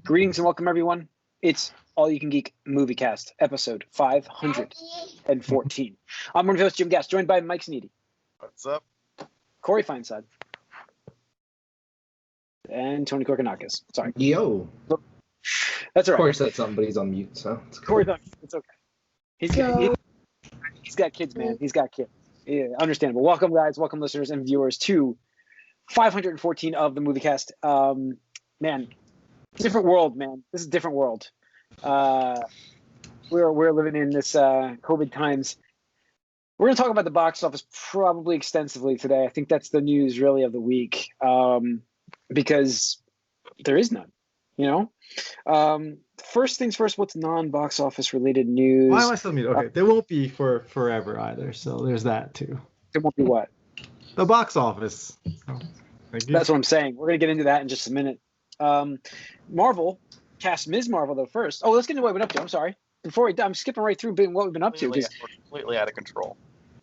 Greetings and welcome, everyone. It's All You Can Geek Movie Cast, episode 514. I'm one of your hosts, Jim Gass, joined by Mike Sneedy. What's up? Corey Feinsod. And Tony Korkanakis. Sorry. Yo. That's all right. Corey said something, but he's on mute, so it's cool. Corey's on mute. It's okay. He's got kids, man. He's got kids. Yeah, understandable. Welcome, guys. Welcome, listeners and viewers, to 514 of the Movie Cast. Man, different world, man. This is a different world. We're living in this COVID times. We're going to talk about the box office probably extensively today. I think that's the news really of the week, because there is none. You know, first things first. What's non-box office related news? Why am I still muted? Okay, there won't be for forever either. So there's that too. There won't be what? The box office. Oh, that's what I'm saying. We're going to get into that in just a minute. Marvel cast Ms. Marvel though first. Oh, let's get into what we've been up to. I'm sorry. I'm skipping right through what we've been up to. We're completely out of control.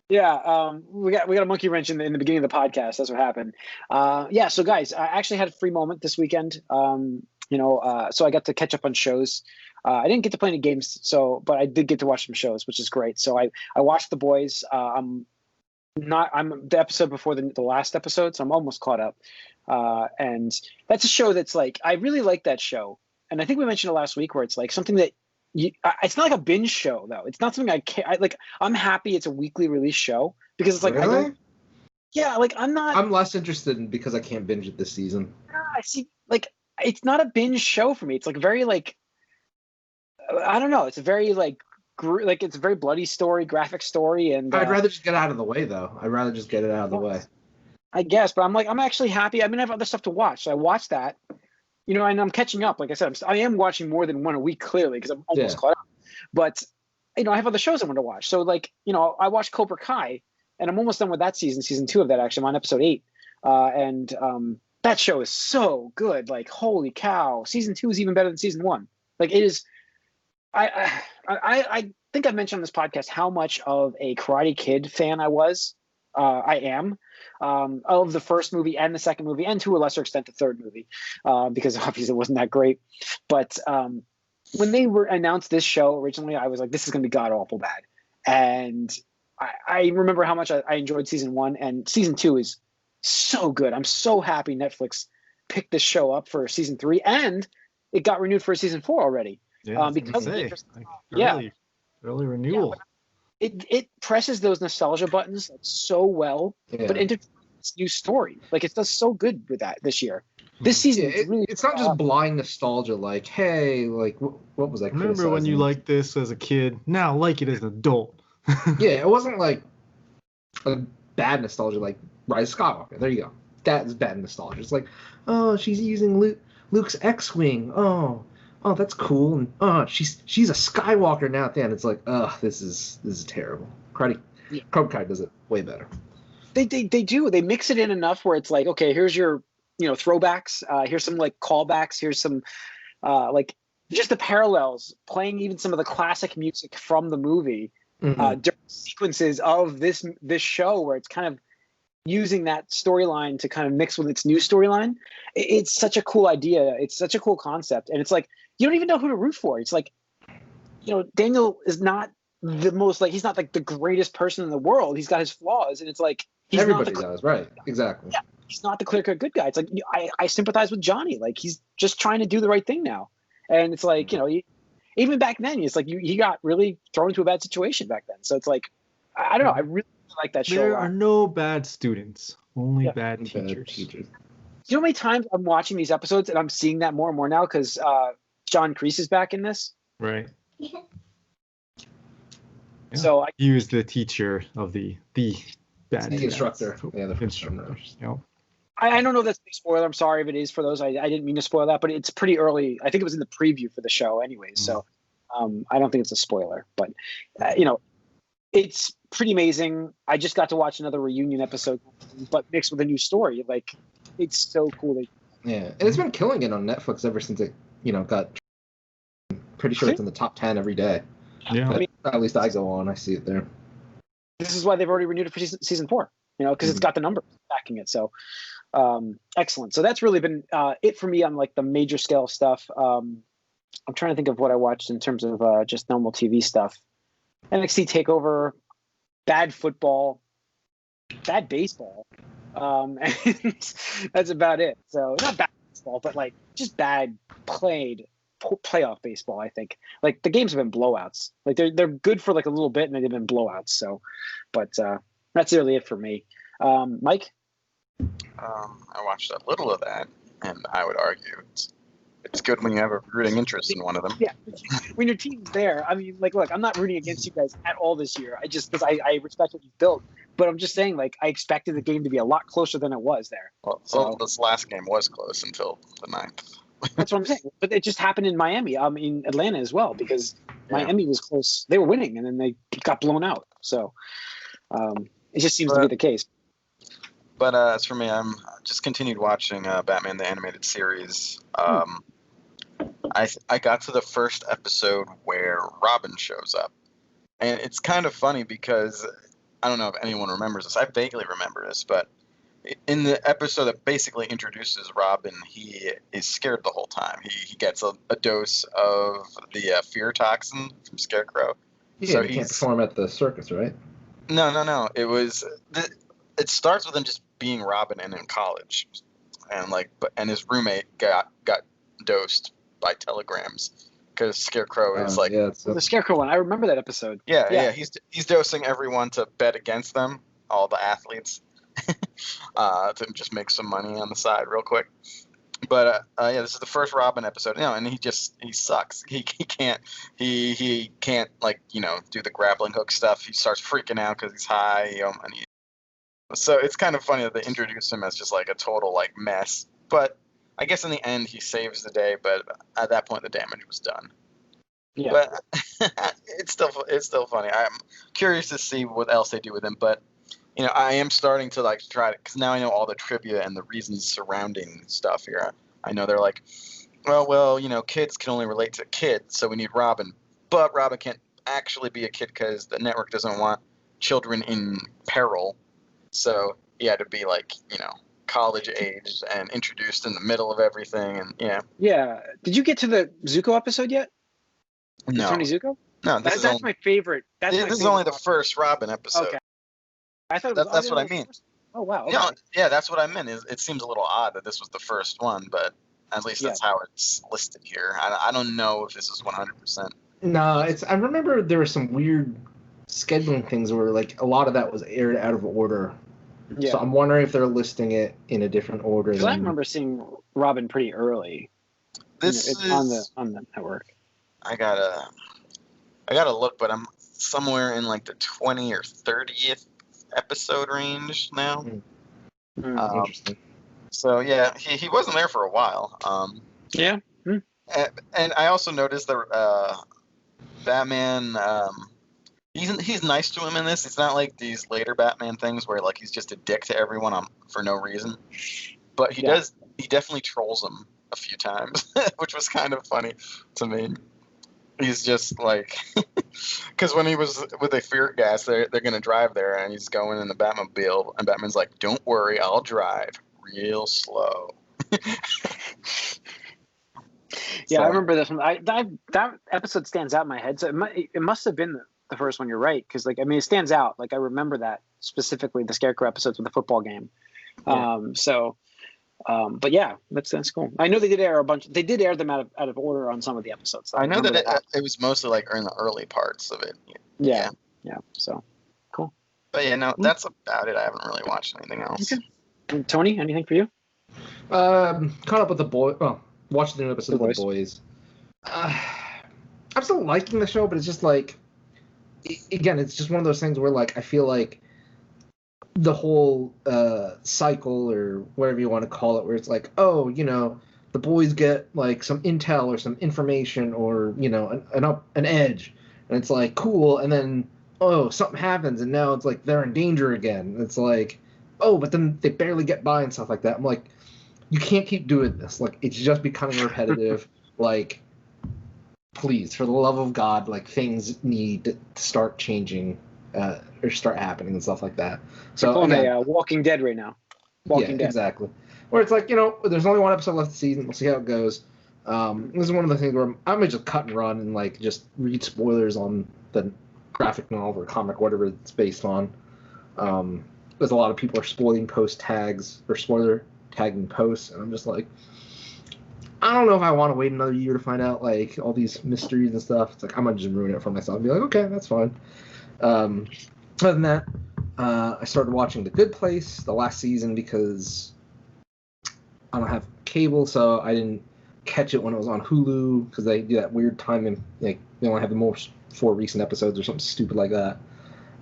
Yeah, we got a monkey wrench in the beginning of the podcast. That's what happened. Yeah, so guys, I actually had a free moment this weekend. So I got to catch up on shows. I didn't get to play any games, but I did get to watch some shows, which is great. So I watched The Boys. I'm the episode before the last episode, so I'm almost caught up. And that's a show that's like, I really like that show. And I think we mentioned it last week, where it's like something that it's not like a binge show though. It's not something I'm happy it's a weekly release show, because it's like, really? I'm less interested in because I can't binge it this season. I see, like, it's not a binge show for me. It's like very like, I don't know. It's a very like it's a very bloody story, graphic story, and I'd rather just get it out of the way though. I'd rather just get it out of the way. I guess, but I'm actually happy. I mean, I have other stuff to watch, so I watched that. And I'm catching up. Like I said, I am watching more than one a week, clearly, because I'm almost caught up. But I have other shows I want to watch. So I watched Cobra Kai, and I'm almost done with that season 2 of that. Actually, I'm on episode 8, and that show is so good. Like, holy cow! Season 2 is even better than season 1. Like, it is. I think I mentioned on this podcast how much of a Karate Kid fan I was. I am. Of the first movie and the second movie, and to a lesser extent the third movie, because obviously it wasn't that great. But when they announced this show originally, I was like, this is going to be god awful bad. And I remember how much I enjoyed season 1, and season 2 is so good. I'm so happy Netflix picked this show up for season 3, and it got renewed for season 4 already. Yeah, because early renewal. Yeah, it presses those nostalgia buttons so well, but integrates new story. Like, it does so good with that this year. This season, it's not just blind nostalgia. Like, hey, like what was I? Remember when you liked this as a kid? Now like it as an adult. Yeah, it wasn't like a bad nostalgia. Like Rise of Skywalker. There you go. That is bad nostalgia. It's like, oh, she's using Luke's X-wing. Oh, that's cool. And she's a Skywalker now at the end. It's like, this is terrible. Cobra Kai does it way better. They do. They mix it in enough where it's like, okay, here's your throwbacks. Here's some like callbacks. Here's some like just the parallels, playing even some of the classic music from the movie, different sequences of this show, where it's kind of using that storyline to kind of mix with its new storyline. It's such a cool idea. It's such a cool concept, and it's like you don't even know who to root for. It's like, Daniel is not the most, like, he's not like the greatest person in the world. He's got his flaws, and it's like everybody does, right? Exactly. Yeah, he's not the clear-cut good guy. It's like I sympathize with Johnny. Like, he's just trying to do the right thing now, and it's like even back then, it's like he got really thrown into a bad situation back then. So it's like, I don't know. I really like that show. There are no bad students, only bad teachers. You know how many times I'm watching these episodes and I'm seeing that more and more now, because John Kreese is back in this. Right. Yeah. So he was the teacher of the bad instructor. Yeah, the instructor. I don't know if that's a big spoiler. I'm sorry if it is for those. I didn't mean to spoil that, but it's pretty early. I think it was in the preview for the show anyways. So I don't think it's a spoiler, but it's pretty amazing. I just got to watch another reunion episode, but mixed with a new story. Like, it's so cool. Yeah, and it's been killing it on Netflix ever since it, got. Pretty sure it's in the top 10 every day. Yeah, at least I go on. I see it there. This is why they've already renewed it for season 4. because it's got the numbers backing it. So excellent. So that's really been it for me on like the major scale stuff. I'm trying to think of what I watched in terms of just normal TV stuff. NXT TakeOver, bad football, bad baseball, and that's about it. So not bad baseball, but like just bad playoff baseball. I think like the games have been blowouts. Like they're good for like a little bit, and they've been blowouts. So, but that's really it for me. Mike, I watched a little of that, and I would argue it's good when you have a rooting interest in one of them. Yeah, when your team's there. I mean, like, look, I'm not rooting against you guys at all this year. I just because I respect what you've built, but I'm just saying, like, I expected the game to be a lot closer than it was there. Well, so this last game was close until the 9th. That's what I'm saying. But it just happened in Miami, in Atlanta as well, because Miami was close. They were winning, and then they got blown out. So it just seems to be the case. But as for me, I'm just continued watching Batman the Animated Series. I got to the first episode where Robin shows up. And it's kind of funny because I don't know if anyone remembers this. I vaguely remember this, but in the episode that basically introduces Robin, he is scared the whole time. He gets a dose of the fear toxin from Scarecrow. Yeah, so he can't perform at the circus, right? No. It starts with him just being Robin and in college, and his roommate got dosed by telegrams because Scarecrow is the Scarecrow one. I remember that episode. Yeah. He's dosing everyone to bet against them, all the athletes, to just make some money on the side real quick. But this is the first Robin episode. And he sucks. He can't do the grappling hook stuff. He starts freaking out because he's high. So it's kind of funny that they introduce him as just like a total like mess. But I guess in the end he saves the day. But at that point the damage was done. Yeah. But it's still funny. I'm curious to see what else they do with him. But I am starting to like try to, because now I know all the trivia and the reasons surrounding stuff here. I know they're like, well, kids can only relate to kids, so we need Robin. But Robin can't actually be a kid because the network doesn't want children in peril. So he had to be like, college age and introduced in the middle of everything. And Yeah. Did you get to the Zuko episode yet? No. Tony Zuko? No, that's my favorite. This is only the first Robin episode. Okay. I thought that's what I mean. Oh wow. Okay. Yeah, that's what I meant. It seems a little odd that this was the first one, but at least that's how it's listed here. I don't know if this is 100%. No, I remember there were some weird scheduling things where like a lot of that was aired out of order. Yeah. So I'm wondering if they're listing it in a different order. Because I remember seeing Robin pretty early. This is on the network. I gotta look, but I'm somewhere in like the 20th or 30th episode range now. Interesting. So yeah, he wasn't there for a while. Yeah. And I also noticed that Batman. He's nice to him in this. It's not like these later Batman things where like he's just a dick to everyone for no reason. But he definitely trolls him a few times, which was kind of funny to me. He's just like, because when he was with the fear gas, they're gonna drive there, and he's going in the Batmobile, and Batman's like, "Don't worry, I'll drive real slow." Yeah, I remember this one. That episode stands out in my head. So it must have been the first one. You're right, because it stands out. Like I remember that specifically, the Scarecrow episodes with the football game. Yeah. But yeah, that's cool. I know they did air a bunch. They did air them out of order on some of the episodes. I know that it was mostly like in the early parts of it. Yeah. So cool. But yeah, no, that's about it. I haven't really watched anything else. Okay. And Tony, anything for you? Caught up with the boy. Well, watched the new episode of The Boys. I'm still liking the show, but it's just like, again, it's just one of those things where like I feel like the whole cycle or whatever you want to call it, where it's like, oh, the boys get like some intel or some information or an edge, and it's like cool, and then something happens, and now it's like they're in danger again. It's like, but then they barely get by and stuff like that. I'm like, you can't keep doing this. Like, it's just becoming repetitive. Like, please, for the love of God, like things need to start changing. Or start happening and stuff like that. So Pulling again, a Walking Dead right now. Walking Dead. exactly. Where it's like, there's only one episode left of the season. We'll see how it goes. This is one of the things where I'm gonna just cut and run and like just read spoilers on the graphic novel or comic, whatever it's based on. Because a lot of people are spoiling post tags or spoiler tagging posts, and I'm just like, I don't know if I want to wait another year to find out like all these mysteries and stuff. It's like I'm gonna just ruin it for myself and be like, okay, that's fine. Other than that, I started watching The Good Place, the last season, because I don't have cable, so I didn't catch it when it was on Hulu because they do that weird time and like they only have the most 4 recent episodes or something stupid like that.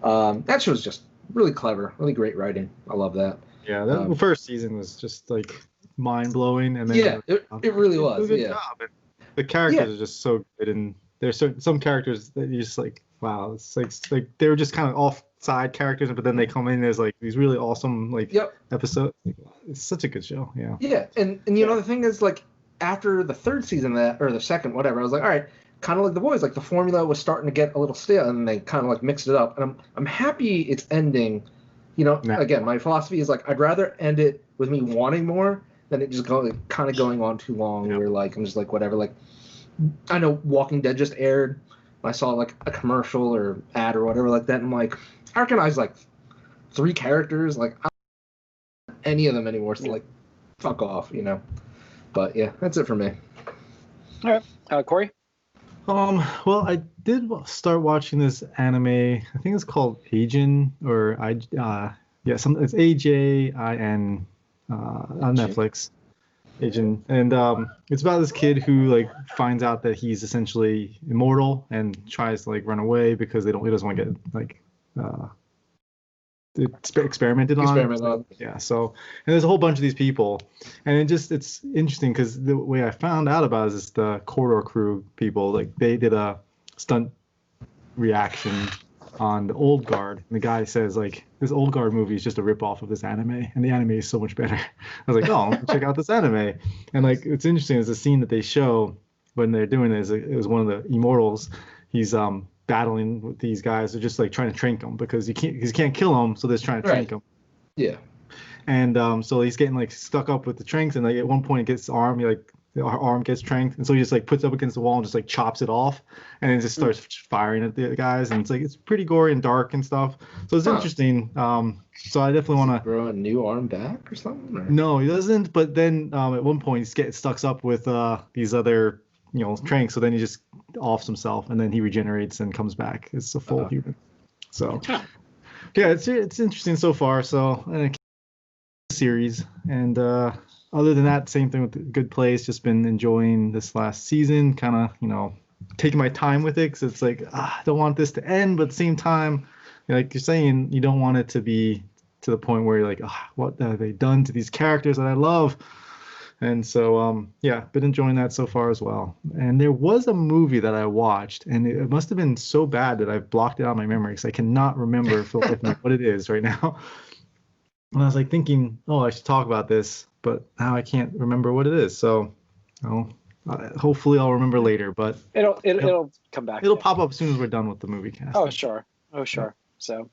That show's just really clever, really great writing. I love that. Yeah, the first season was just like mind blowing, and then it really was. Good job. And the characters are just so good, and there's some characters that you're just like, wow, it's like they were just kind of off side characters, but then they come in as like these really awesome like episodes. It's such a good show. Yeah. Yeah, and the thing is like after the third season or the second, whatever, I was like, all right, kind of like The Boys, like the formula was starting to get a little stale, and they kind of like mixed it up, and I'm happy it's ending. Again, my philosophy is like I'd rather end it with me wanting more than it just kind of going on too long. Where like I'm just like whatever. Like I know Walking Dead just aired. I saw like a commercial or ad or whatever like that, and I'm like, I recognize like 3 characters. Like I don't know any of them anymore. So like, fuck off, But yeah, that's it for me. All right, Corey. Well, I did start watching this anime. I think it's called Ajin, or it's AJIN on Netflix. Ajin, and it's about this kid who like finds out that he's essentially immortal and tries to like run away because he doesn't want to get like experimented on. Yeah. So, and there's a whole bunch of these people, and it's interesting because the way I found out about it is the Corridor Crew people. Like they did a stunt reaction on the Old Guard, and the guy says like this Old Guard movie is just a ripoff of this anime, and the anime is so much better. I was like, oh, check out this anime, and like it's interesting. There's a scene that they show when they're doing this. It was one of the immortals. He's battling with these guys. They're just like trying to trank him because you can't kill him, so they're just trying to trank him. Yeah. And so he's getting like stuck up with the tranks, and like at one point it gets the arm gets tranked, and so he just like puts up against the wall and just like chops it off, and then just starts firing at the guys, and it's pretty gory and dark and stuff. So it's interesting. So I definitely want to grow a new arm back or something. Or? No, he doesn't. But then at one point he gets stuck up with these other tranks, so then he just offs himself, and then he regenerates and comes back as a full human. So yeah, it's interesting so far. So series, and other than that, same thing with The Good Place. Just been enjoying this last season, kind of taking my time with it, because it's like I don't want this to end, but at the same time, like you're saying, you don't want it to be to the point where you're like, what have they done to these characters that I love? And so, been enjoying that so far as well. And there was a movie that I watched, and it must have been so bad that I've blocked it out of my memory because I cannot remember what it is right now. And I was like thinking, I should talk about this, but now I can't remember what it is. So, hopefully I'll remember later. But it'll come back. It'll pop up as soon as we're done with the movie cast. Oh sure. So,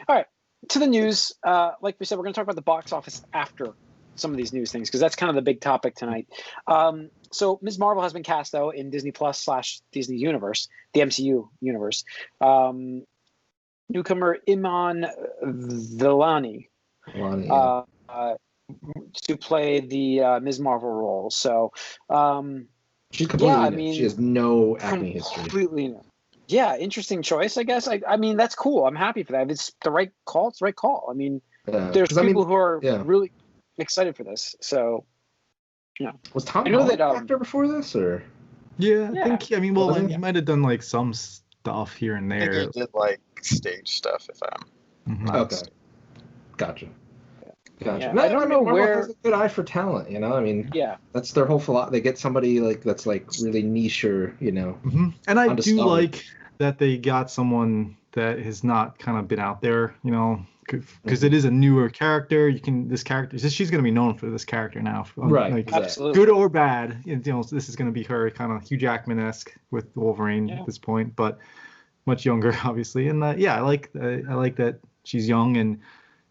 all right, to the news. Like we said, we're going to talk about the box office after some of these news things, because that's kind of the big topic tonight. So Ms. Marvel has been cast though in Disney Plus / Disney Universe, the MCU universe. Newcomer Iman Vellani to play the Ms. Marvel role. So she's completely new. She has no acting history. Completely new. Yeah, interesting choice, I guess. I mean, that's cool. I'm happy for that. If it's the right call, it's the right call. I mean, there's people who are really excited for this. So, was Tom Holland an actor before this, or? Yeah, I think. I mean, well, he might have done like some stuff here and there. I think he did like stage stuff, if I'm not mistaken. Gotcha. Yeah, I don't know where. Has a good eye for talent, I mean, that's their whole philosophy. They get somebody like that's like really niche, or Mm-hmm. And I do like that they got someone that has not kind of been out there, because it is a newer character. She's going to be known for this character now, right? Like, absolutely. Good or bad. This is going to be her kind of Hugh Jackman-esque with Wolverine at this point, but much younger, obviously. And yeah, I like that she's young and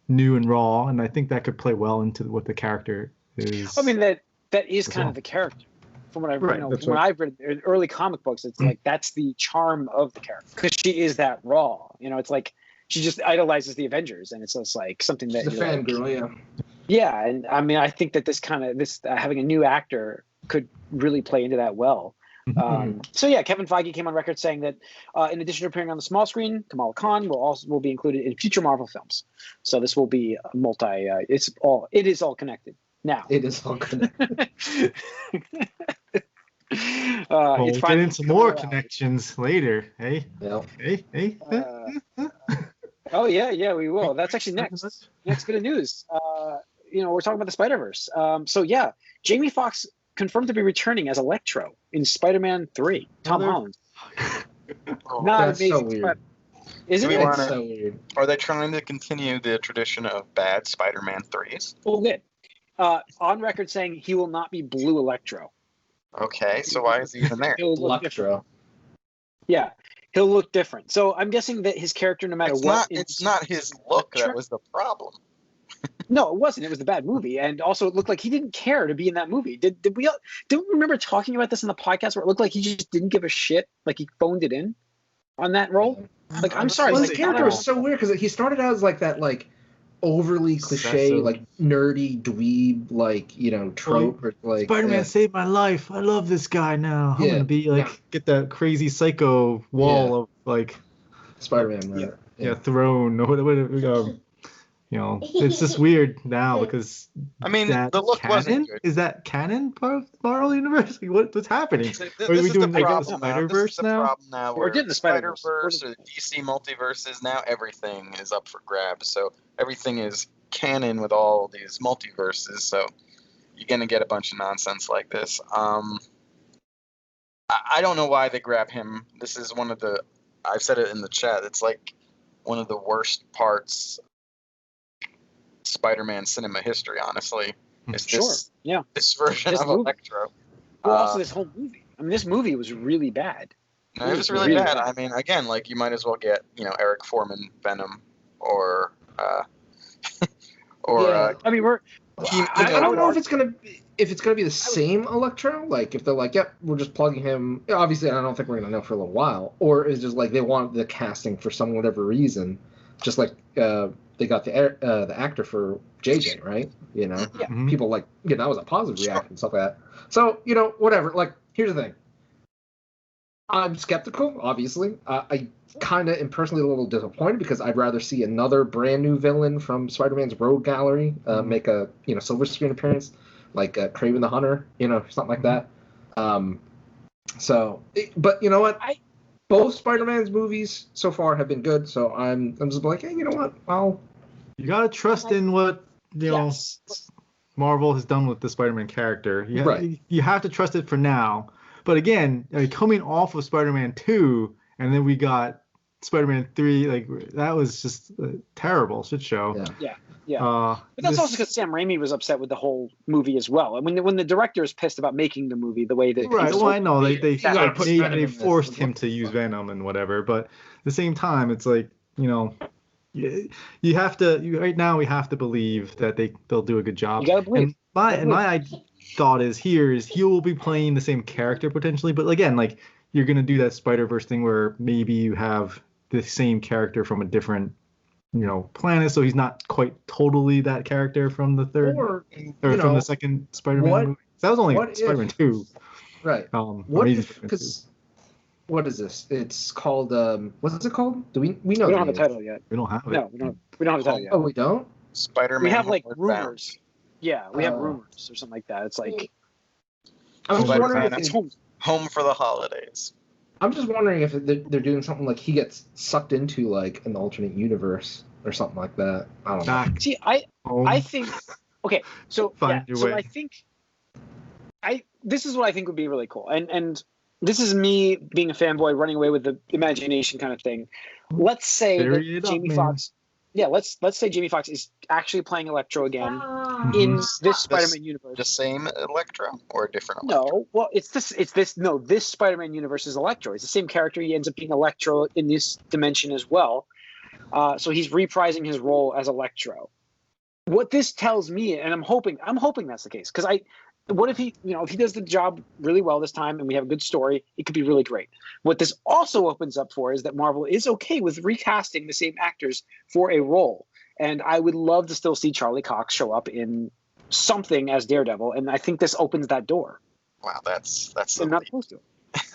new and raw, and I think that could play well into what the character is. I mean, that is as kind well. of the character. From what I've Right, you know, that's from what right. I've read in early comic books, it's like that's the charm of the character because she is that raw. You know, it's like she just idolizes the Avengers, and it's just like something that She's a you're like, fangirl, yeah. yeah. And I mean, I think that this having a new actor could really play into that well. So yeah, Kevin Feige came on record saying that in addition to appearing on the small screen, Kamala Khan will be included in future Marvel films. So this will be it is all connected now. It is all connected. We'll it's get finally into more coming out. connections later. Hey, Yeah. hey. Oh yeah, we will. That's actually next bit of news. We're talking about the Spider-Verse. So yeah, Jamie Foxx confirmed to be returning as Electro in Spider-Man 3. Tom Holland. Not That's amazing. so weird. Isn't Do we it? wanna- It's so weird. Are they trying to continue the tradition of bad Spider-Man 3s? Well, good. On record saying he will not be Blue Electro. Okay, so why is he even there? He'll look different. Electro. Yeah, he'll look different. So I'm guessing that his character, no matter It's not his look that was the problem. No, it wasn't. It was the bad movie, and also it looked like he didn't care to be in that movie. Did we remember talking about this in the podcast where it looked like he just didn't give a shit, like he phoned it in on that role? Like, I'm sorry, Well, like, his character was so weird because he started out as like that, like overly cliche, Obsessive. like nerdy dweeb, like trope, or like Spider-Man saved my life. I love this guy now. I'm Yeah, gonna be like yeah. get that crazy psycho wall of like Spider-Man. Right? yeah throne or whatever. It's just weird now because I mean, that's the look canon? wasn't good. Is that canon part of the Marvel universe? Like, what's happening? This Are we is doing the like problem the now. Spider-Verse This is the now? problem now. We're Where getting the Spider-Verse. Spider-Verse or the DC multiverses now, everything is up for grabs. So everything is canon with all these multiverses. So you're gonna get a bunch of nonsense like this. I don't know why they grab him. This is one of the. I've said it in the chat. It's like one of the worst parts. Spider-Man cinema history, honestly, is this version This of movie. Electro. Well, also this whole movie. I mean, this movie was really bad. No, it was really really bad. bad. I mean, again, like you might as well get Eric Foreman Venom or I mean, I don't know if it's gonna be the same Electro. Like if they're like, yep, we're just plugging him. Obviously, I don't think we're gonna know for a little while. Or is just like they want the casting for some whatever reason, just like they got the actor for JJ, right? Mhm. People like that was a positive reaction and stuff like that. So whatever. Like here's the thing. I'm skeptical, obviously. I kind of am personally a little disappointed because I'd rather see another brand new villain from Spider-Man's Rogue Gallery make a silver screen appearance, like Kraven the Hunter, something like that. But you know what? Both Spider-Man's movies so far have been good, so I'm just like, hey, you know what? You gotta trust in what Yes. Marvel has done with the Spider-Man character. Right. You have to trust it for now. But again, coming off of Spider-Man 2, and then we got Spider-Man 3, like that was just a terrible shit show. Yeah. But that's also because Sam Raimi was upset with the whole movie as well. And when the director is pissed about making the movie the way that Right. Well, I know they gotta put Venom in they this. forced him to use Venom and whatever, but at the same time, it's like you have to. Right now, we have to believe that they'll do a good job. You gotta believe. And my thought is he will be playing the same character potentially, but again, like you're gonna do that Spider-Verse thing where maybe you have the same character from a different planet, so he's not quite totally that character from the third Or from the second Spider-Man movie. That was only Spider-Man 2. Right. What if? Because what is this? It's called what's it called? Do we know? We don't the have a name? title yet. We don't have it. No, we don't have a title yet. Oh, we don't. Spider-Man. We have like Homeward Bound. rumors. Yeah, we have Oh. rumors or something like that. It's like I'm just Spider-Man wondering. it's If, home. Home for the holidays. I'm just wondering if they're doing something like he gets sucked into like an alternate universe or something like that. I don't know. Back See, home. I think okay. So Find your way. I think this is what I think would be really cool. And this is me being a fanboy running away with the imagination kind of thing. Let's say Bury it that up, Jamie man. Foxx let's say Jamie Foxx is actually playing Electro again in this Spider-Man universe. The same Electro or a different Electro? No, well, this Spider-Man universe is Electro. It's the same character. He ends up being Electro in this dimension as well. So he's reprising his role as Electro. What this tells me, and I'm hoping that's the case, because what if he does the job really well this time and we have a good story, it could be really great. What this also opens up for is that Marvel is okay with recasting the same actors for a role. And I would love to still see Charlie Cox show up in something as Daredevil, and I think this opens that door. Wow, that's They're not supposed to.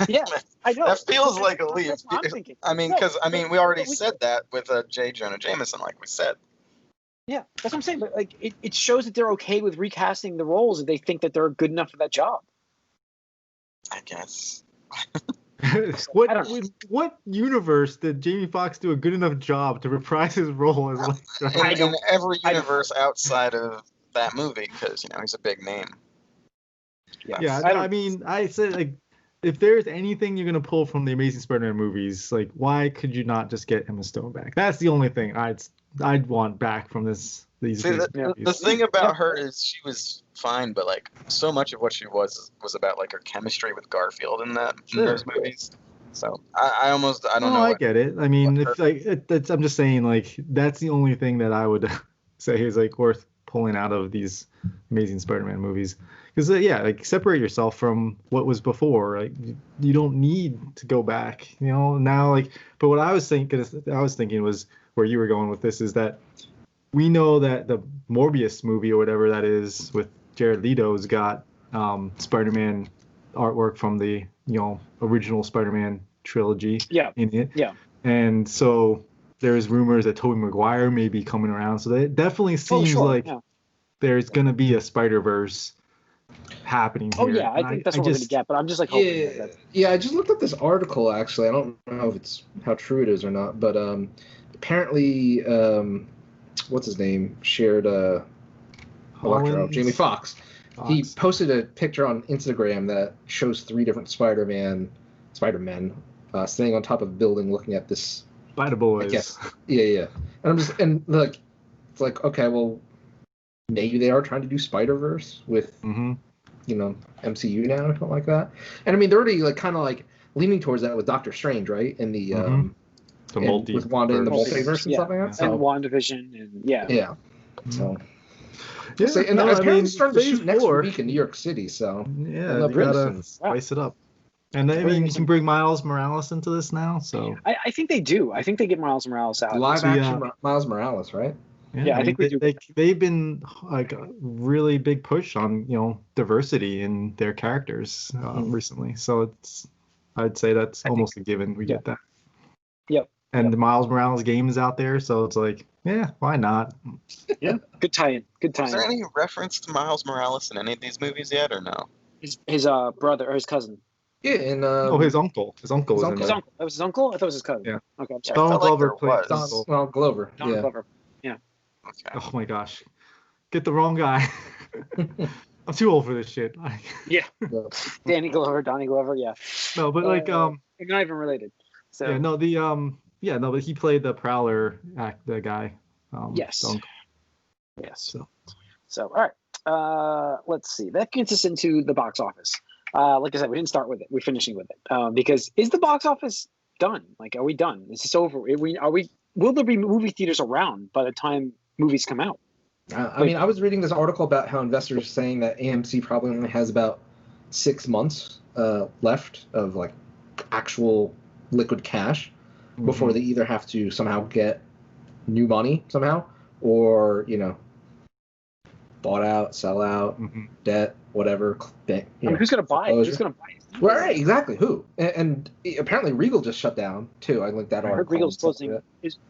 Yeah, I know. That feels like a leap. That's what I'm thinking. I mean, because we already said that with J. Jonah Jameson, like we said. Yeah, that's what I'm saying. But like, it shows that they're okay with recasting the roles and they think that they're good enough for that job. I guess. What universe did Jamie Foxx do a good enough job to reprise his role as Electro? In every universe outside of that movie, because he's a big name. Yeah, I mean, I said, like, if there's anything you're gonna pull from the Amazing Spider-Man movies, like, why could you not just get Emma Stone back? That's the only thing I'd want back from these. See, the thing about her is she was fine, but like so much of what she was about like her chemistry with Garfield in those movies. So I don't know. I get it. I mean, it's like I'm just saying, like, that's the only thing that I would say is like worth pulling out of these Amazing Spider-Man movies. Because like, separate yourself from what was before. Like, you don't need to go back. Now, like, but what I was thinking was where you were going with this is that we know that the Morbius movie or whatever that is with Jared Leto's got Spider-Man artwork from the original Spider-Man trilogy in it. Yeah. And so there's rumors that Tobey Maguire may be coming around. So that definitely seems there's gonna be a Spider-Verse happening here. Oh yeah, I think that's what we're gonna get. But I'm just like hoping. I just looked up this article actually. I don't know if it's how true it is or not, but apparently, what's his name shared Electro, Jamie Foxx. He posted a picture on Instagram that shows 3 different Spider-Men standing on top of a building looking at this Spider Boys. Yeah. And look, it's like, okay, well, maybe they are trying to do Spider-Verse with MCU now or something like that. And I mean, they're already like kind of like leaning towards that with Doctor Strange, right? In the with Wanda in the multiverse and stuff like that. So, and WandaVision and yeah. So. And apparently starting to shoot next week in New York City, so yeah, they gotta spice it up. And I mean, you can bring Miles Morales into this now, so I think they do. I think they get Miles Morales out. Live action Miles Morales, right? Yeah, I think we do. They've been like a really big push on diversity in their characters recently, so I'd say that's almost a given. We get that. Yep. And the Miles Morales game is out there, so it's like, yeah, why not? Yeah, good tie-in. Is there any reference to Miles Morales in any of these movies yet, or no? His brother or his cousin. Yeah, and his uncle. His uncle was in there. That was his uncle? I thought it was his cousin. Yeah. Okay, I'm sorry. Donald Glover played Donald Glover. Donald Glover. Yeah. Okay. Oh my gosh, get the wrong guy. I'm too old for this shit. Yeah. Donnie Glover. Yeah. No, but like they're not even related. So yeah, no, but he played the Prowler the guy. Yes. Yes. So all right. Let's see. That gets us into the box office. Like I said, we didn't start with it. We're finishing with it. Because is the box office done? Like, are we done? Is this over? Will there be movie theaters around by the time movies come out? I mean, I was reading this article about how investors are saying that AMC probably only has about 6 months left of like actual liquid cash before they either have to somehow get new money somehow or bought out, sell out, debt, whatever. Who's gonna buy it? Who's gonna buy it? Right, exactly. Who? And apparently Regal just shut down too. I linked that article. I heard Regal's closing.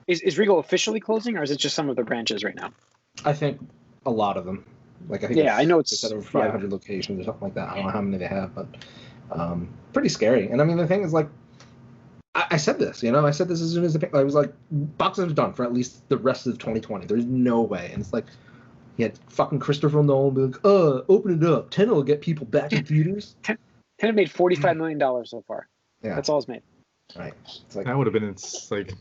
Is Regal officially closing, or is it just some of the branches right now? I think a lot of them. Like I think I know it's over 500 locations or something like that. I don't know how many they have, but pretty scary. And I mean, the thing is, like, I said this, I said this as soon as I was like, box office done for at least the rest of 2020. There's no way. And it's like, you had fucking Christopher Nolan be like, open it up. Tenet will get people back in theaters. Tenet made $45 million so far. Yeah. That's all it's made. Right. It's like That would have been like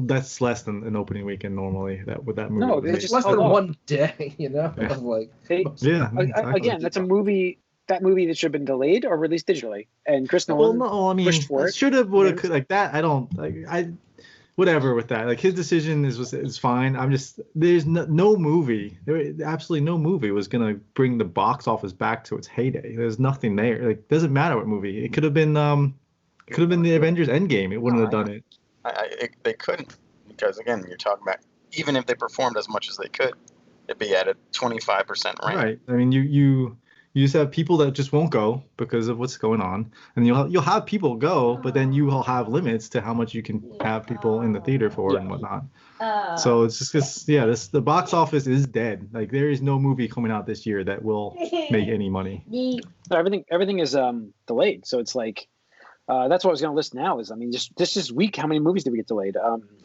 that's less than an opening weekend normally. That with that movie. No, was it's made. just less than hello. one day, you know. Yeah. Of like They, Yeah. Exactly. again, that's a movie. That movie that should have been delayed or released digitally, and Chris Well, Nolan no, I mean, pushed for it. should have, would have, And- could like that. I don't like whatever with that. Like his decision is fine. I'm just there's no movie, absolutely no movie was gonna bring the box office back to its heyday. There's nothing there. Like doesn't matter what movie. It could have been the Avengers Endgame. It wouldn't have done it. They couldn't, because again, you're talking about even if they performed as much as they could, it'd be at a 25% rank. Right. I mean, you just have people that just won't go because of what's going on, and you'll have people go, but then you will have limits to how much you can have people in the theater for and whatnot. So it's just the box office is dead. Like there is no movie coming out this year that will make any money. everything is delayed. So it's like that's what I was going to list now. Is I mean, just this week, how many movies did we get delayed?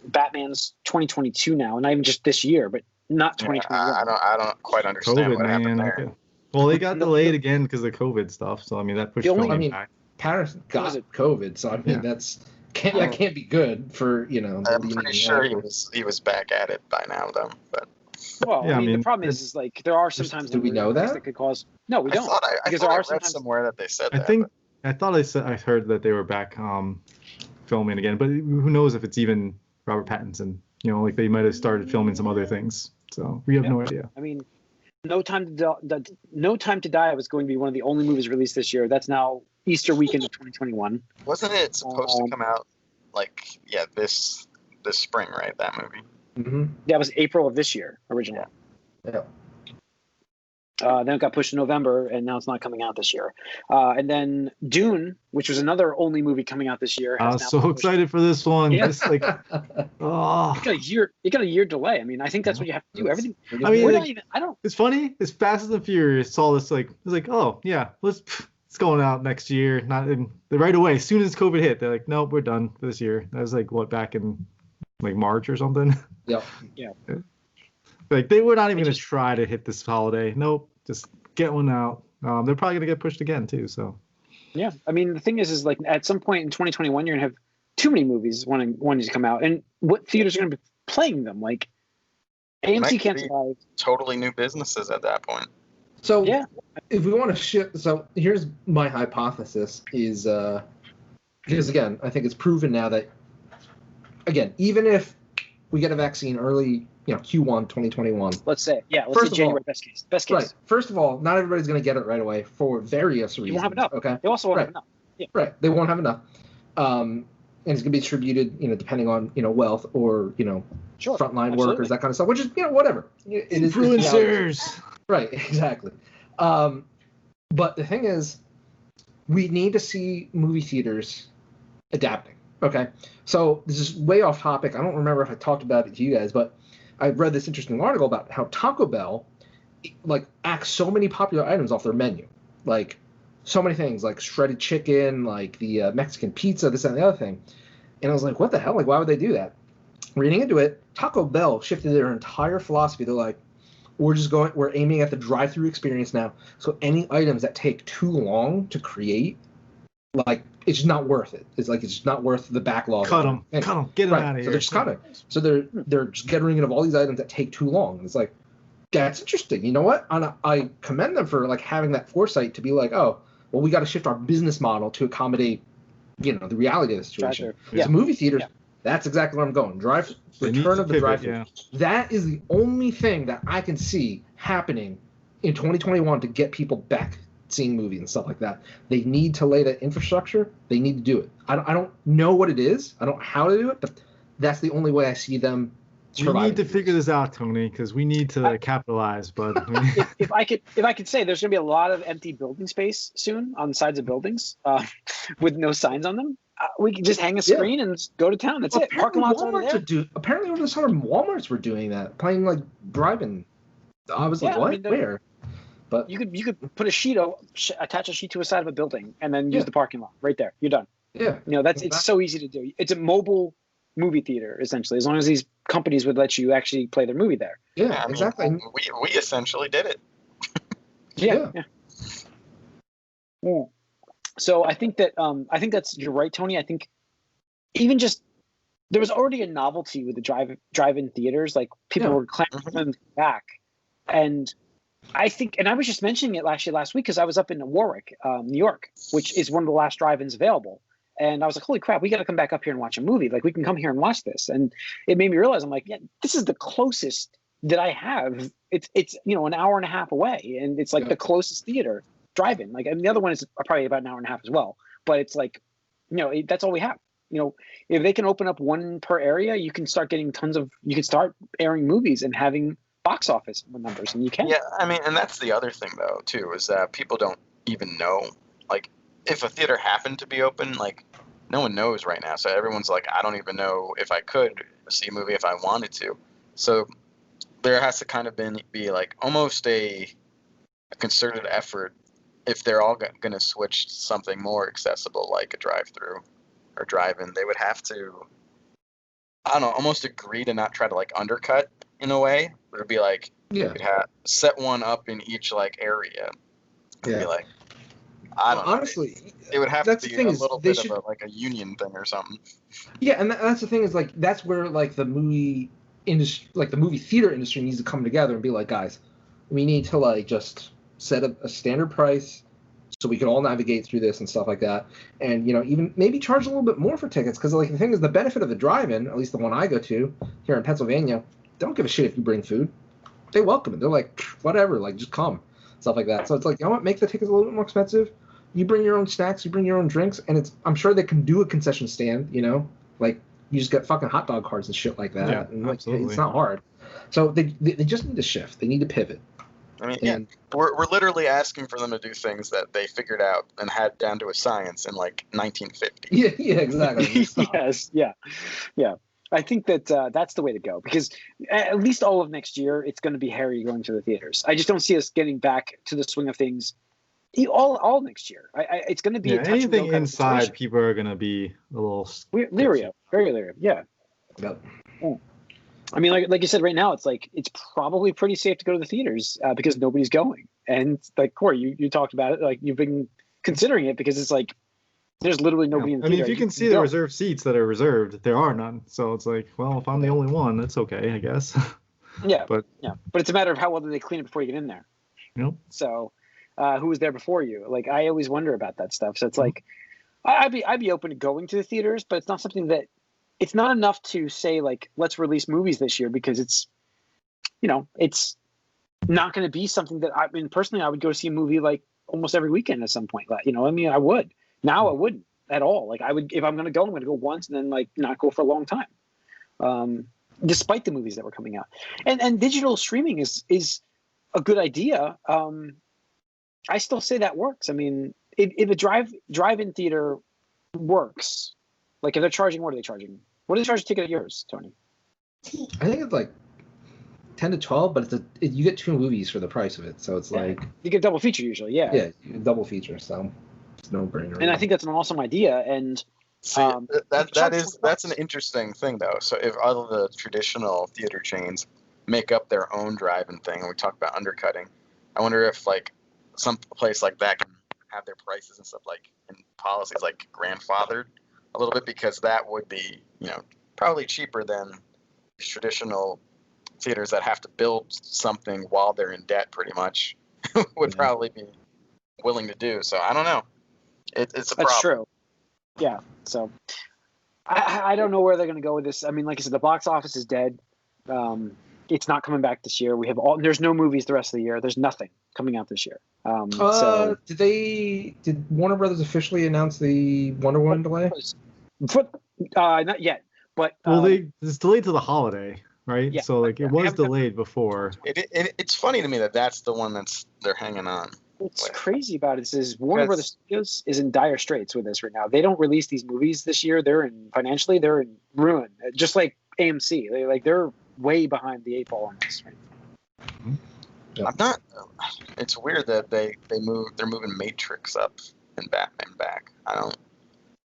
Batman's 2022 now, not even just this year, but not 2021. I don't quite understand COVID, what happened man. there. Well, they got delayed again because of COVID stuff. So I mean, that pushed The only- filming I mean, back. Patterson got Was it- COVID, so I mean Yeah. that can't be good for the I'm leading pretty sure actors. he was back at it by now, though. But Well, Yeah, I mean, the problem is like there are sometimes Do we know that? could cause. No, we don't. I because thought there I are read sometimes. somewhere that they said I that. think I thought I heard that they were back filming again, but who knows if it's even Robert Pattinson? You know, like they might have started filming some other things. So we have no idea. I mean, No Time to Die was going to be one of the only movies released this year. That's now Easter weekend of 2021. Wasn't it supposed to come out this spring, right? That movie. Mm-hmm. That was April of this year originally. Yeah. Then it got pushed to November, and now it's not coming out this year. And then Dune, which was another only movie coming out this year. I has was now so been pushed. excited for this one. Yeah. Just like, oh, It got a year delay. I mean, I think that's what you have to do. Everything. I mean, We're like- not even. I don't. it's funny. It's Fast and Furious. Saw this it's like, oh yeah, it's going out next year. Not in right away. As soon as COVID hit, they're like, nope, we're done for this year. That was like what back in like March or something. Yeah. Like they were not even gonna try to hit this holiday. Nope, just get one out. They're probably gonna get pushed again too. So Yeah, I mean, the thing is like at some point in 2021, you're gonna have too many movies wanting to come out, and what theaters are gonna be playing them? Like AMC Might can't be. survive. Totally new businesses at that point. So Yeah. if we want to shift, so here's my hypothesis is because again, I think it's proven now that again, even if we get a vaccine early, Q1 2021. Let's say, let's First say of January all- best case. Best case. Right. First of all, not everybody's going to get it right away for various reasons. You won't have enough. Okay. They also won't Right. have enough. Right. They won't have enough. And it's going to be distributed, depending on, wealth or, Sure. frontline absolutely. workers, that kind of stuff, which is, whatever. It is influencers. Right, exactly. But the thing is, we need to see movie theaters adapting. Okay, so this is way off topic. I don't remember if I talked about it to you guys, but I read this interesting article about how Taco Bell, acts so many popular items off their menu, like so many things, like shredded chicken, like the Mexican pizza, this and the other thing. And I was like, what the hell? Like, why would they do that? Reading into it, Taco Bell shifted their entire philosophy. They're like, we're aiming at the drive-through experience now. So any items that take too long to create, it's just not worth it. It's just not worth the backlog. Cut them. And- Cut them. Get them right. out of So here. they're just cutting. So they're just getting rid of all these items that take too long. And it's like, that's interesting. You know what? And I commend them for having that foresight to be like, oh, well, we got to shift our business model to accommodate, the reality of the situation. Drive-thru. Yeah. So movie theaters, Yeah. that's exactly where I'm going. They need Return to of the pivot, drive-thru. yeah. That is the only thing that I can see happening in 2021 to get people back seeing movies and stuff like that. They need to lay that infrastructure. They need to do it. I don't know what it is. I don't know how to do it, but that's the only way I see them We surviving. need to figure this out, Tony, because we need to capitalize. But If I could say, there's going to be a lot of empty building space soon on the sides of buildings with no signs on them. We can just hang a screen and go to town. That's it. Parking lots over there. Apparently over the summer, Walmarts were doing that, playing drive-in. I was like, Yeah, I what? mean, Where? But You could put attach a sheet to a side of a building and then use Yeah. the parking lot right there. You're done. yeah, It's so easy to do. It's a mobile movie theater essentially, as long as these companies would let you actually play their movie there. yeah, I mean, exactly. we essentially did it. Yeah. Yeah. So I think that's you're right, Tony. I think even just there was already a novelty with the drive-in theaters. Like people were clamoring them back, and I think, and I was just mentioning it last week because I was up in Warwick, New York, which is one of the last drive-ins available. And I was like, holy crap, we got to come back up here and watch a movie. Like, we can come here and watch this. And it made me realize, I'm like, yeah, this is the closest that I have. It's an hour and a half away. And it's like the closest theater drive-in. Like, and the other one is probably about an hour and a half as well. But it's like, that's all we have. If they can open up one per area, you can start getting you can start airing movies and having box office numbers, and you can. Yeah, I mean, and that's the other thing, though, too, is that people don't even know, like, if a theater happened to be open, like, no one knows right now. So everyone's like, I don't even know if I could see a movie if I wanted to. So there has to kind of be like almost a concerted effort if they're all going to switch to something more accessible, like a drive-through or drive-in. They would have to, I don't know, almost agree to not try to like undercut in a way. It would be like, you could set one up in each like area. It'd be like, I don't know. Honestly, it would have to be a little bit of a union thing or something. Yeah, and that's the thing is like that's where like the movie industry, like the movie theater industry, needs to come together and be like, guys, we need to like just set up a standard price so we can all navigate through this and stuff like that, and even maybe charge a little bit more for tickets because like the thing is the benefit of the drive-in, at least the one I go to here in Pennsylvania, they don't give a shit if you bring food. They welcome it. They're like, whatever, like just come, stuff like that. So it's like, make the tickets a little bit more expensive. You bring your own snacks, you bring your own drinks, and I'm sure they can do a concession stand, like you just get fucking hot dog cards and shit like that. Yeah, and like, absolutely. It's not hard. So they just need to shift. They need to pivot. I mean, we're literally asking for them to do things that they figured out and had down to a science in like 1950. Yeah, exactly. Yes, yeah. I think that that's the way to go because at least all of next year it's going to be Harry going to the theaters. I just don't see us getting back to the swing of things all next year. It's going to be a touch anything and go inside. Kind of people are going to be a little leery, very leery. Yeah. Yep. I mean, like you said, right now it's like it's probably pretty safe to go to the theaters because nobody's going. And like Corey, you talked about it, like you've been considering it because it's like there's literally nobody in the theater. I mean, if you can see the reserved seats that are reserved, there are none. So it's like, well, if I'm the only one, that's okay, I guess. But it's a matter of how well do they clean it before you get in there. Yep. So who was there before you? Like I always wonder about that stuff. So it's like I'd be open to going to the theaters, but it's not something that it's not enough to say like let's release movies this year because it's it's not going to be something that I mean personally I would go see a movie like almost every weekend at some point. I would. Now I wouldn't at all. Like I would if I'm going to go, I'm going to go once and then like not go for a long time. Despite the movies that were coming out, and digital streaming is a good idea. I still say that works. I mean, if a drive-in theater works, like if they're charging, what are they charging? What do they charge a ticket at yours, Tony? I think it's like 10 to 12, but you get two movies for the price of it, so it's like you get double feature usually. Yeah, double feature, so it's no brainer. And I think that's an awesome idea. And see, that's an interesting thing though. So if all of the traditional theater chains make up their own drive-in thing, and we talk about undercutting, I wonder if like some place like that can have their prices and stuff like in policies like grandfathered a little bit because that would be probably cheaper than traditional theaters that have to build something while they're in debt pretty much would probably be willing to do. So I don't know. It's a problem. That's true. Yeah. So I don't know where they're going to go with this. I mean, like I said, the box office is dead. It's not coming back this year. There's no movies the rest of the year. There's nothing coming out this year. So did Warner Brothers officially announce the Wonder Woman delay? Not yet, but it's delayed to the holiday, right? Yeah, so like it was delayed before. It's funny to me that's the one they're hanging on. What's crazy about it is Warner Brothers Studios is in dire straits with this right now. They don't release these movies this year. They're in ruin, just like AMC. They're way behind the 8 ball on this. Right? I'm not. It's weird that they're moving Matrix up and Batman back. I don't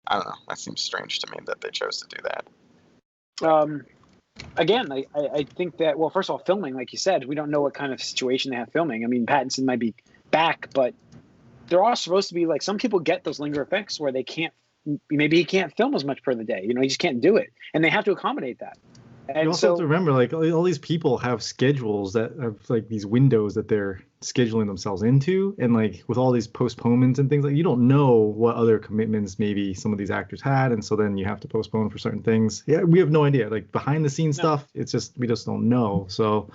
know. That seems strange to me that they chose to do that. Again, I think that first of all, filming, like you said, we don't know what kind of situation they have filming. I mean, Pattinson might be back, but there are supposed to be like some people get those linger effects where they can't maybe he can't film as much per the day. He just can't do it, and they have to accommodate that. And You also so, have to remember, like all these people have schedules that have like these windows that they're scheduling themselves into, and like with all these postponements and things, like you don't know what other commitments maybe some of these actors had, and so then you have to postpone for certain things. Yeah, we have no idea. Like behind the scenes stuff, it's just we just don't know. So,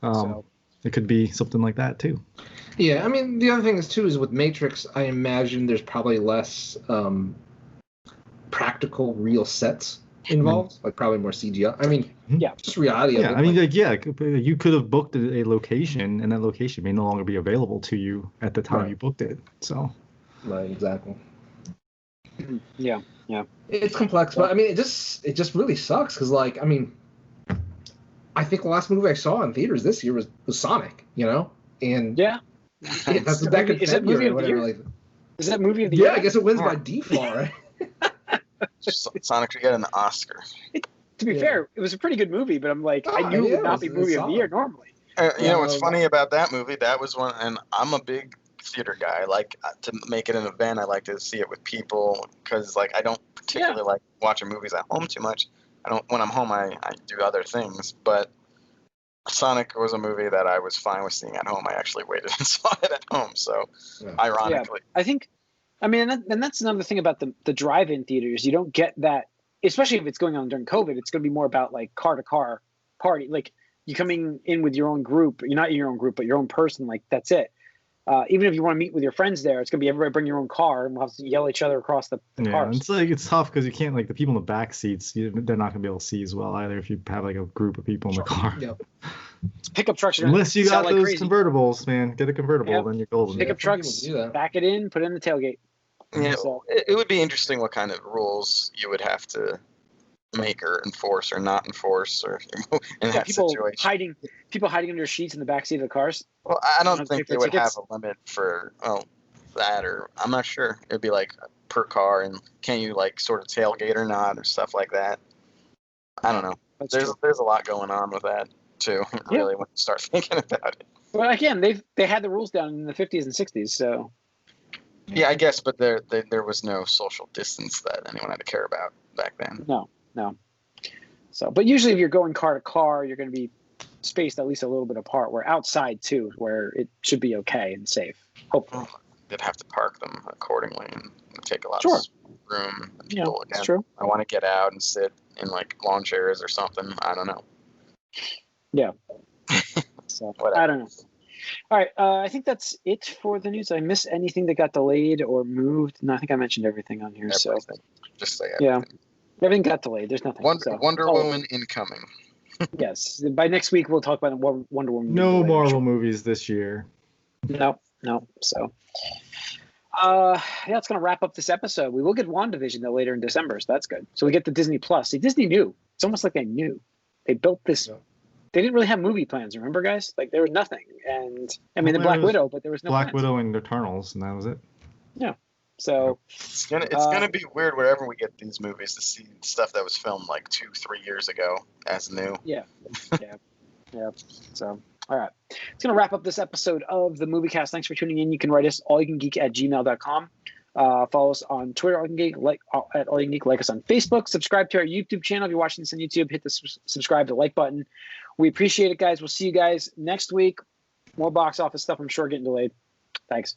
so it could be something like that too. Yeah, I mean, the other thing is too is with Matrix, I imagine there's probably less practical, real sets involved, like probably more CGI. I mean, Yeah. just reality of Yeah, it. I mean, like, yeah, you could have booked a location, and that location may no longer be available to you at the time Right. you booked it. So, right, exactly. yeah. It's complex, but I mean, it just really sucks because, like, I mean, I think the last movie I saw in theaters this year was Sonic, and Yeah. that's back in Is that movie February of or the whatever. year? Like, Is that movie of the year? yeah, I guess it wins by default, right? Sonic should get an Oscar. To be Yeah. fair, it was a pretty good movie, but I'm like, I Oh, knew it yeah, would not be it's movie of the year solid. normally. You know what's Yeah. funny about that movie? That was one, and I'm a big theater guy. I like to make it an event. I like to see it with people because, like, I don't particularly like watching movies at home too much. When I'm home, I do other things. But Sonic was a movie that I was fine with seeing at home. I actually waited and saw it at home. So, Yeah. ironically, I think, and that's another thing about the drive-in theaters. You don't get that, especially if it's going on during COVID. It's going to be more about like car-to-car party. Like you coming in with your own group. You're not your own group, but your own person. Like that's it. Even if you want to meet with your friends there, it's going to be everybody bring your own car, and we'll have to yell at each other across the yeah, cars. it's like it's tough because you can't, like, the people in the back seats, they're not going to be able to see as well either if you have like a group of people in the car. Yep. Pickup trucks are gonna Unless you sell got like those crazy. convertibles, man. Get a convertible, Yep. then you're golden. Pickup some people trucks, do that. back it in, put it in the tailgate. yeah, So- it would be interesting what kind of rules you would have to make or enforce or not enforce or in that People situation. hiding under sheets in the backseat of the cars. Well, I don't don't pay think for they would have tickets. a limit for that, or I'm not sure. It'd be like per car, and can you like sort of tailgate or not, or stuff like that. I don't know. That's There's true. a lot going on with that too. Really, when you start thinking about it. But again, they had the rules down in the 50s and 60s, so Yeah, I guess, but there was no social distance that anyone had to care about back then. no. So, but usually if you're going car to car, you're going to be spaced at least a little bit apart. We're outside too, where it should be okay and safe. Hopefully, They'd have to park them accordingly and take a lot Sure. of room. And yeah, people, that's again, true. I want to get out and sit in like lawn chairs or something. I don't know. So Whatever. I don't know. All right, I think that's it for the news. Did I miss anything that got delayed or moved? No, I think I mentioned everything on here. So Everything. Just say yeah, everything. everything got delayed. There's nothing. So, Wonder oh, Woman incoming. Yes, by next week we'll talk about Wonder Woman. No later. Marvel movies this year. No. So, yeah, it's gonna wrap up this episode. We will get WandaVision though later in December, so that's good. So we get the Disney Plus. See, Disney knew. It's almost like they knew. They built this. Yeah. They didn't really have movie plans. Remember, guys? Like there was nothing. And I mean, the Well, Black it was Widow, but there was no Black plans. Widow and Eternals, and that was it. So It's gonna be weird wherever we get these movies to see stuff that was filmed like 2-3 years ago as new. yeah. So, all right. It's going to wrap up this episode of the MovieCast. Thanks for tuning in. You can write us allyoucangeek@gmail.com. Follow us on Twitter, allyoucangeek, at allyoucangeek. Like us on Facebook. Subscribe to our YouTube channel. If you're watching this on YouTube, hit the subscribe to like button. We appreciate it, guys. We'll see you guys next week. More box office stuff, I'm sure, getting delayed. Thanks.